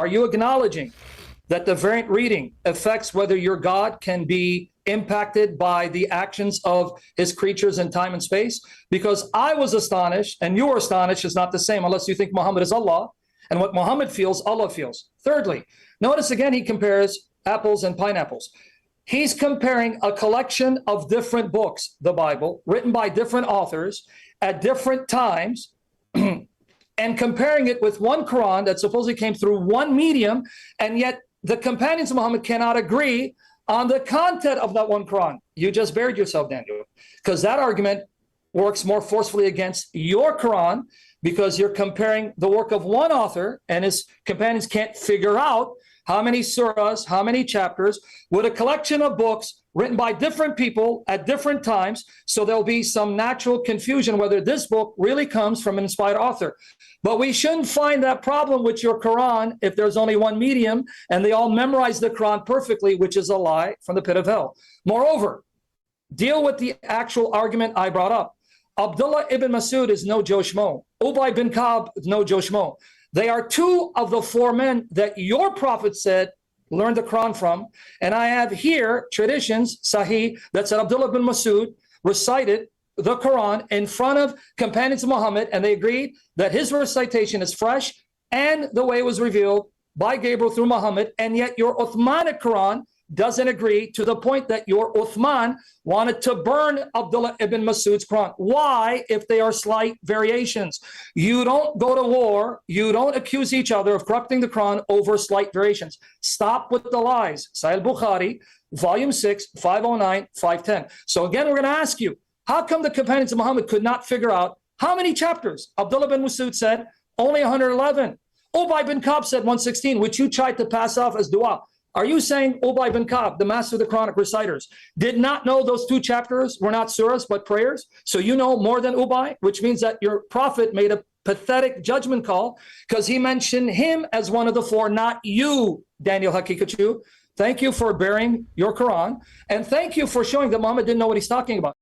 are you acknowledging that the variant reading affects whether your God can be impacted by the actions of his creatures in time and space? Because I was astonished, and you were astonished is not the same unless you think Muhammad is Allah, and what Muhammad feels, Allah feels. Thirdly, notice again he compares apples and pineapples. He's comparing a collection of different books, the Bible, written by different authors at different times, and comparing it with one Quran that supposedly came through one medium, and yet the companions of Muhammad cannot agree on the content of that one Quran. You just buried yourself, Daniel, because that argument works more forcefully against your Quran, because you're comparing the work of one author and his companions can't figure out how many surahs, how many chapters, with a collection of books written by different people at different times. So there'll be some natural confusion whether this book really comes from an inspired author. But we shouldn't find that problem with your Quran if there's only one medium and they all memorize the Quran perfectly, which is a lie from the pit of hell. Moreover, deal with the actual argument I brought up. Abdullah ibn Masud is no Joe Schmo. Ubay bin Ka'b is no Joe Schmo. They are two of the four men that your prophet said learned the Quran from. And I have here traditions, Sahih, that said Abdullah bin Masud recited the Quran in front of companions of Muhammad, and they agreed that his recitation is fresh and the way it was revealed by Gabriel through Muhammad. And yet your Uthmanic Quran doesn't agree, to the point that your Uthman wanted to burn Abdullah ibn Masud's Quran. Why, if they are slight variations? You don't go to war, you don't accuse each other of corrupting the Quran over slight variations. Stop with the lies. Sahih Bukhari, volume 6, 509, 510. So again, we're going to ask you, how come the companions of Muhammad could not figure out how many chapters? Abdullah bin Masud said only 111. Ubay bin Ka'b said 116, which you tried to pass off as dua. Are you saying Ubay bin Ka'b, the master of the Quranic reciters, did not know those two chapters were not surahs but prayers? So you know more than Ubay, which means that your prophet made a pathetic judgment call because he mentioned him as one of the four, not you, Daniel Hakikachu. Thank you for bearing your Quran, and thank you for showing that Muhammad didn't know what he's talking about.